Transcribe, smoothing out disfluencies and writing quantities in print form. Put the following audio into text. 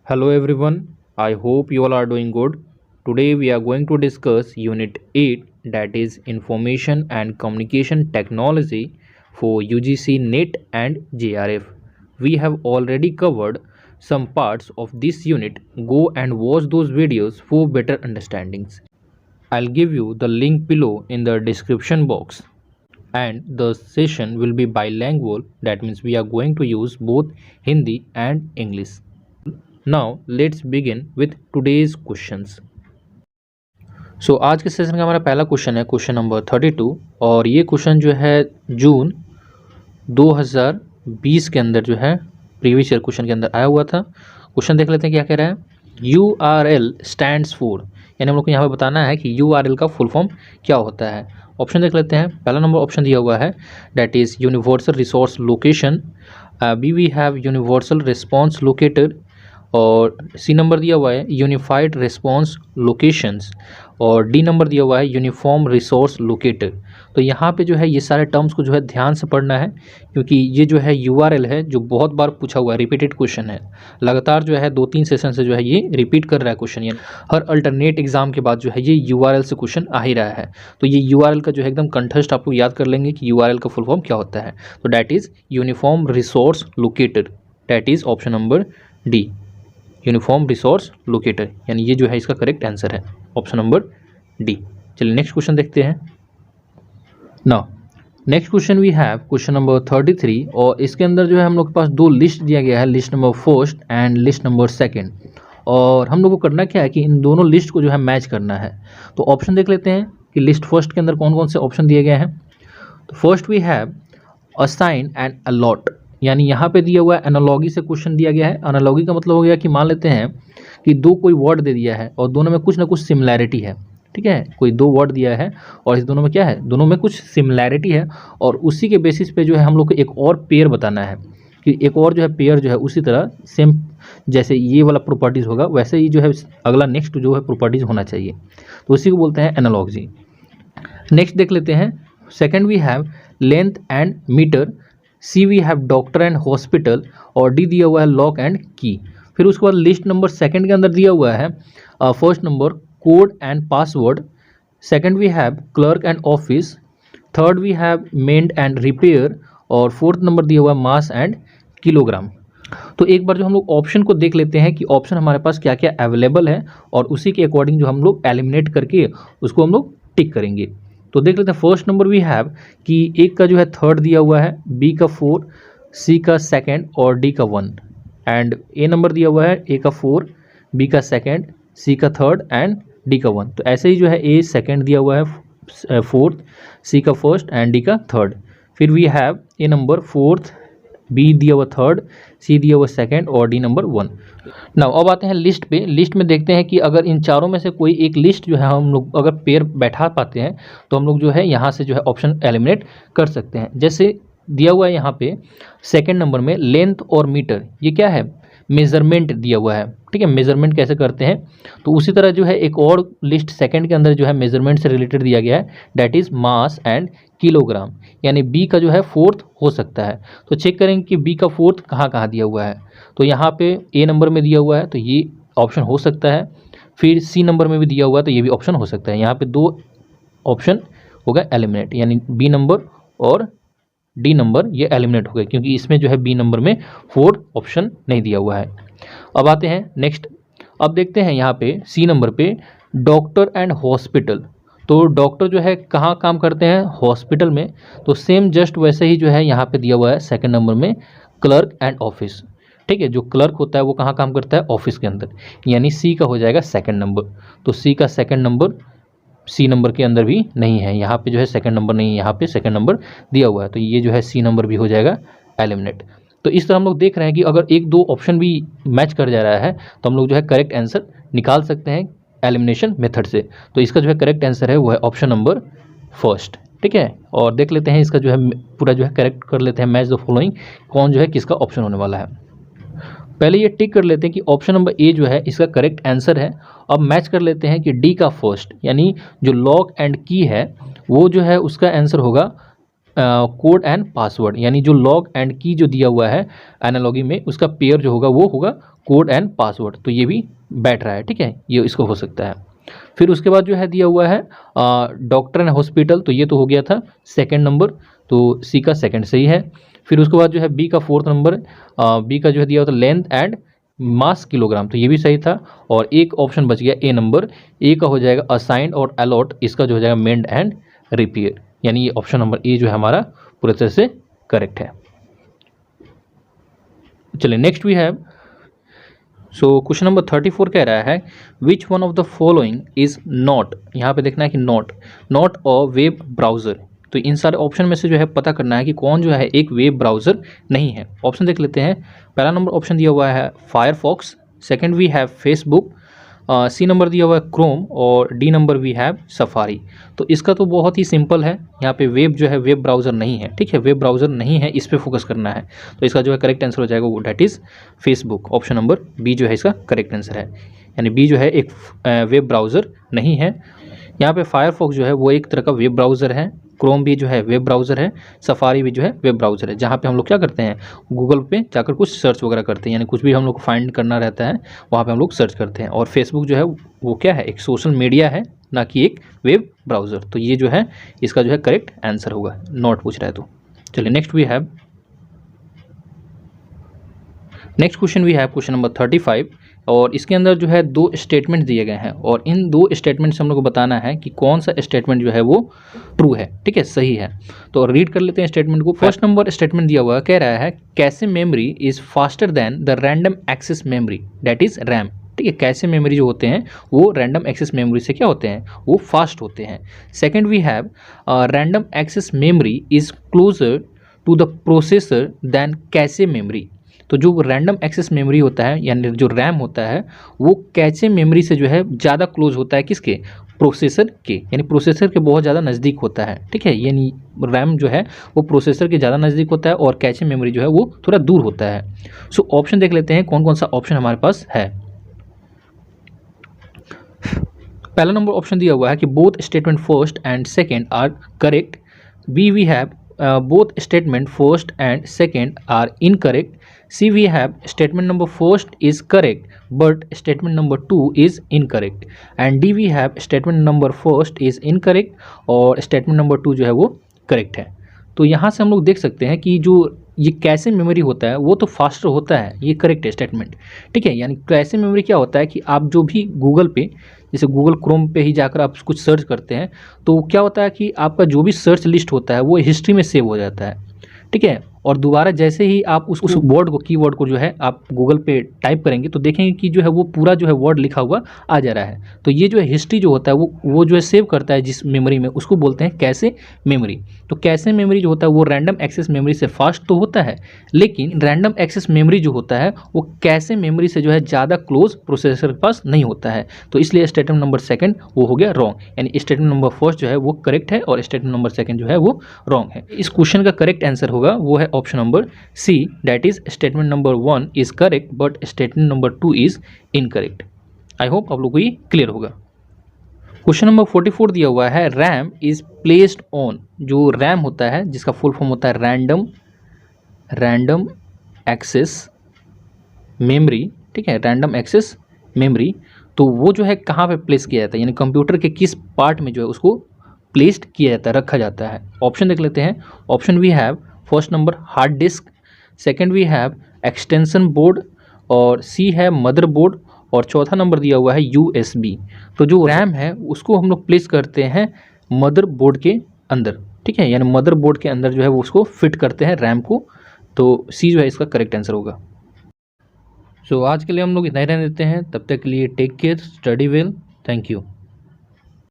Hello everyone, I hope you all are doing good. Today we are going to discuss Unit 8, that is Information and Communication Technology for UGC NET and JRF. We have already covered some parts of this unit. Go and watch those videos for better understandings. I'll give you the link below in the description box. And the session will be bilingual, that means we are going to use both Hindi and English. Now let's begin with today's questions. सो आज के session का हमारा पहला question है question number 32 और ये question जो है जून 2020 के अंदर जो है प्रीवियस ईयर क्वेश्चन के अंदर आया हुआ था। क्वेश्चन देख लेते हैं क्या कह रहा है। URL स्टैंड्स फॉर, यानी हम लोग को यहाँ पर बताना है कि URL का फुल फॉर्म क्या होता है। ऑप्शन देख लेते हैं। पहला नंबर ऑप्शन दिया हुआ है that is universal resource location, B we have universal response locator, और सी नंबर दिया हुआ है यूनिफाइड रिस्पॉन्स लोकेशंस, और डी नंबर दिया हुआ है यूनिफॉर्म रिसोर्स लोकेटर। तो यहाँ पे जो है ये सारे टर्म्स को जो है ध्यान से पढ़ना है, क्योंकि ये जो है URL है जो बहुत बार पूछा हुआ है, रिपीटेड क्वेश्चन है। लगातार जो है 2-3 सेशन से जो है ये रिपीट कर रहा है क्वेश्चन, यानी हर अल्टरनेट एग्जाम के बाद जो है ये URL से क्वेश्चन आ ही रहा है। तो ये URL का जो है एकदम कंठस्थ आप लोग याद कर लेंगे कि URL का फुल फॉर्म क्या होता है। तो that is uniform resource locator, that is option number D, uniform resource locator, यानी ये जो है इसका करेक्ट आंसर है ऑप्शन नंबर डी। चलिए नेक्स्ट क्वेश्चन देखते हैं। Now next question we have question number 33 और इसके अंदर जो है हम लोग के पास दो लिस्ट दिया गया है, list number first and list number second, और हम लोग को करना क्या है कि इन दोनों लिस्ट को जो है मैच करना है। तो ऑप्शन देख लेते हैं कि लिस्ट फर्स्ट के अंदर कौन कौन से ऑप्शन दिए गए हैं। तो first we have assign and allot, यानी यहाँ पे दिया हुआ है एनालॉगी से क्वेश्चन दिया गया है। एनालॉगी का मतलब हो गया कि मान लेते हैं कि दो कोई वर्ड दे दिया है और दोनों में कुछ ना कुछ सिमिलैरिटी है, ठीक है। कोई दो वर्ड दिया है और इस दोनों में क्या है, दोनों में कुछ सिमिलैरिटी है, और उसी के बेसिस पे जो है हम लोग को एक और पेयर बताना है कि एक और जो है पेयर जो है उसी तरह सेम जैसे ये वाला प्रॉपर्टीज़ होगा वैसे ही जो है अगला नेक्स्ट जो है प्रॉपर्टीज़ होना चाहिए। तो उसी को बोलते हैं एनालॉजी। नेक्स्ट देख लेते हैं। Second we have length and metre, C we have doctor and hospital, और डी दिया हुआ है लॉक एंड की। फिर उसके बाद लिस्ट नंबर सेकंड के अंदर दिया हुआ है first number code and password, second we have clerk and office, third we have mend and repair, और फोर्थ नंबर दिया हुआ है मास एंड किलोग्राम। तो एक बार जो हम लोग ऑप्शन को देख लेते हैं कि ऑप्शन हमारे पास क्या क्या अवेलेबल है, और उसी के अकॉर्डिंग जो हम लोग एलिमिनेट करके उसको हम लोग टिक करेंगे। तो देख लेते हैं। फर्स्ट नंबर वी हैव कि एक का जो है थर्ड दिया हुआ है, बी का 4, सी का सेकंड और डी का 1, एंड ए नंबर दिया हुआ है ए का 4, बी का सेकंड, सी का थर्ड एंड डी का 1। तो ऐसे ही जो है ए सेकंड दिया हुआ है फोर्थ, सी का फर्स्ट एंड डी का थर्ड। फिर we have A number fourth, B दिया हुआ थर्ड, सी दिया हुआ सेकंड और डी नंबर 1। नाउ अब आते हैं लिस्ट पे। लिस्ट में देखते हैं कि अगर इन चारों में से कोई एक लिस्ट जो है हम लोग अगर पेयर बैठा पाते हैं तो हम लोग जो है यहाँ से जो है ऑप्शन एलिमिनेट कर सकते हैं। जैसे दिया हुआ है यहाँ पे सेकंड नंबर में लेंथ और मीटर, ये क्या है, मेजरमेंट दिया हुआ है, ठीक है। मेजरमेंट कैसे करते हैं, तो उसी तरह जो है एक और लिस्ट सेकंड के अंदर जो है मेजरमेंट से रिलेटेड दिया गया है, that is mass and kilogram, यानी बी का जो है फोर्थ हो सकता है। तो चेक करेंगे कि बी का फोर्थ कहाँ कहाँ दिया हुआ है। तो यहाँ पे ए नंबर में दिया हुआ है तो ये ऑप्शन हो सकता है, फिर सी नंबर में भी दिया हुआ है तो ये भी ऑप्शन हो सकता है। यहाँ पे दो ऑप्शन हो गए एलिमिनेट, यानी बी नंबर और डी नंबर ये एलिमिनेट हो गए, क्योंकि इसमें जो है बी नंबर में फोर्थ ऑप्शन नहीं दिया हुआ है। अब आते हैं नेक्स्ट। अब देखते हैं यहाँ पे सी नंबर पे डॉक्टर एंड हॉस्पिटल। तो डॉक्टर जो है कहाँ काम करते हैं, हॉस्पिटल में। तो सेम जस्ट वैसे ही जो है यहाँ पे दिया हुआ है सेकंड नंबर में क्लर्क एंड ऑफिस, ठीक है। जो क्लर्क होता है वो कहाँ काम करता है, ऑफिस के अंदर, यानी सी का हो जाएगा सेकंड नंबर। तो सी का सेकंड नंबर सी नंबर के अंदर भी नहीं है, यहाँ पे जो है सेकंड नंबर नहीं है, यहाँ पे सेकंड नंबर दिया हुआ है, तो ये जो है सी नंबर भी हो जाएगा एलिमिनेट। तो इस तरह हम लोग देख रहे हैं कि अगर एक दो ऑप्शन भी मैच कर जा रहा है तो हम लोग जो है करेक्ट आंसर निकाल सकते हैं एलिमिनेशन मेथड से। तो इसका जो है करेक्ट आंसर है वो है ऑप्शन नंबर फर्स्ट, ठीक है। और देख लेते हैं इसका जो है पूरा जो है करेक्ट कर लेते हैं, मैच द फॉलोइंग, कौन जो है किसका ऑप्शन होने वाला है। पहले ये टिक कर लेते हैं कि ऑप्शन नंबर ए जो है इसका करेक्ट आंसर है। अब मैच कर लेते हैं कि डी का फर्स्ट, यानी जो लॉक एंड की है वो जो है उसका आंसर होगा कोड एंड पासवर्ड, यानी जो लॉग एंड की जो दिया हुआ है एनालॉगी में, उसका पेयर जो होगा वो होगा कोड एंड पासवर्ड। तो ये भी बैठ रहा है, ठीक है, ये इसको हो सकता है। फिर उसके बाद जो है दिया हुआ है डॉक्टर एंड हॉस्पिटल, तो ये तो हो गया था सेकंड नंबर, तो सी का सेकंड सही है। फिर उसके बाद जो है बी का फोर्थ नंबर, बी का जो है दिया हुआ था लेंथ एंड मास किलोग्राम, तो ये भी सही था। और एक ऑप्शन बच गया ए नंबर, ए का हो जाएगा असाइंड और अलॉट, इसका जो हो जाएगा मेंड एंड रिपेयर, यानी ये ऑप्शन नंबर ए जो है हमारा पूरी तरह से करेक्ट है। चलिए next we have, so question number 34 कह रहा है which one of the following is not, यहाँ पे देखना है कि नॉट अ वेब ब्राउजर। तो इन सारे ऑप्शन में से जो है पता करना है कि कौन जो है एक वेब ब्राउजर नहीं है। ऑप्शन देख लेते हैं। पहला नंबर ऑप्शन दिया हुआ है Firefox, second we have Facebook, C number दिया हुआ है क्रोम, और D number we have Safari. तो इसका तो बहुत ही सिंपल है, यहाँ पे वेब जो है वेब ब्राउज़र नहीं है, ठीक है, वेब ब्राउज़र नहीं है, इस पे फोकस करना है। तो इसका जो है करेक्ट आंसर हो जाएगा वो that is Facebook, option number B जो है इसका करेक्ट आंसर है। यानी बी जो है एक वेब ब्राउज़र नहीं है। यहाँ पे फायरफॉक्स जो है वो एक तरह का वेब ब्राउज़र है, क्रोम भी जो है वेब ब्राउज़र है, सफारी भी जो है वेब ब्राउज़र है, जहाँ पे हम लोग क्या करते हैं गूगल पे जाकर कुछ सर्च वगैरह करते हैं, यानी कुछ भी हम लोग को फाइंड करना रहता है वहाँ पे हम लोग सर्च करते हैं। और फेसबुक जो है वो क्या है, एक सोशल मीडिया है, ना कि एक वेब ब्राउज़र। तो ये जो है इसका जो है करेक्ट आंसर होगा, नॉट पूछ रहा है तो। चलिए next we have, next question we have question number 35, और इसके अंदर जो है दो स्टेटमेंट दिए गए हैं, और इन दो स्टेटमेंट से हम लोग को बताना है कि कौन सा स्टेटमेंट जो है वो ट्रू है, ठीक है, सही है। तो रीड कर लेते हैं स्टेटमेंट को। फर्स्ट नंबर स्टेटमेंट दिया हुआ कह रहा है cache memory is faster than the random access memory, that is RAM. ठीक है, कैशे मेमोरी जो होते हैं वो रैंडम एक्सेस मेमोरी से क्या होते हैं, वो फास्ट होते हैं। Second we have random access memory is closer to the processor than cache memory. तो जो रैंडम एक्सेस मेमोरी होता है यानी जो रैम होता है वो कैचे मेमोरी से जो है ज़्यादा क्लोज होता है, किसके, प्रोसेसर के, यानी प्रोसेसर के बहुत ज़्यादा नज़दीक होता है। ठीक है, यानी रैम जो है वो प्रोसेसर के ज़्यादा नज़दीक होता है और कैचे मेमोरी जो है वो थोड़ा दूर होता है। सो ऑप्शन देख लेते हैं कौन कौन सा ऑप्शन हमारे पास है। पहला नंबर ऑप्शन दिया हुआ है कि both statement first and second are correct. B we have both statement first and second are incorrect. C we have statement number first is correct but statement number 2 is incorrect. And D we have statement number first is incorrect और statement number 2 जो है वो correct है। तो यहाँ से हम लोग देख सकते हैं कि जो ये कैशे मेमोरी होता है वो तो फास्टर होता है, ये करेक्ट है स्टेटमेंट। ठीक है, यानी कैशे मेमोरी क्या होता है कि आप जो भी गूगल पे, जैसे गूगल क्रोम पे ही जाकर आप कुछ सर्च करते हैं तो क्या होता है कि आपका जो भी सर्च लिस्ट होता है वो हिस्ट्री में सेव हो जाता है। ठीक है, और दोबारा जैसे ही आप उस वर्ड को, कीवर्ड को जो है आप गूगल पे टाइप करेंगे तो देखेंगे कि जो है वो पूरा जो है वर्ड लिखा हुआ आ जा रहा है। तो ये जो है हिस्ट्री जो होता है वो जो है सेव करता है जिस मेमोरी में, उसको बोलते हैं कैशे मेमोरी। तो कैशे मेमोरी जो होता है वो रैंडम एक्सेस मेमोरी से फास्ट तो होता है, लेकिन रैंडम एक्सेस मेमोरी जो होता है वो कैशे मेमोरी से जो है ज़्यादा क्लोज प्रोसेसर के पास नहीं होता है। तो इसलिए स्टेटमेंट नंबर सेकंड वो हो गया रॉन्ग, यानी स्टेटमेंट नंबर फर्स्ट जो है वो करेक्ट है और स्टेटमेंट नंबर सेकंड जो है वो रॉन्ग है। इस क्वेश्चन का करेक्ट आंसर होगा वो है option number C, that is statement number 1 is correct but statement number 2 is incorrect. I hope आप लोग को ये क्लियर होगा। क्वेश्चन नंबर 44 दिया हुआ है रैम इज प्लेस्ड ऑन। जो रैम होता है जिसका फुल फॉर्म होता है रैंडम एक्सेस मेमोरी, ठीक है, रैंडम एक्सेस मेमोरी, तो वो जो है कहाँ पे प्लेस किया जाता है, यानी कंप्यूटर के किस पार्ट में जो है उसको प्लेस्ड किया जाता है, रखा जाता है। ऑप्शन देख लेते हैं। Option we have first number hard disk, second we have extension board, और सी है मदर बोर्ड, और चौथा नंबर दिया हुआ है USB। तो जो रैम है उसको हम लोग प्लेस करते हैं मदर बोर्ड के अंदर। ठीक है, यानी मदर बोर्ड के अंदर जो है वो उसको फिट करते हैं रैम को। तो सी जो है इसका करेक्ट आंसर होगा। सो आज के लिए हम लोग इतना ही रहने देते हैं, तब तक के लिए take care, study well, thank you.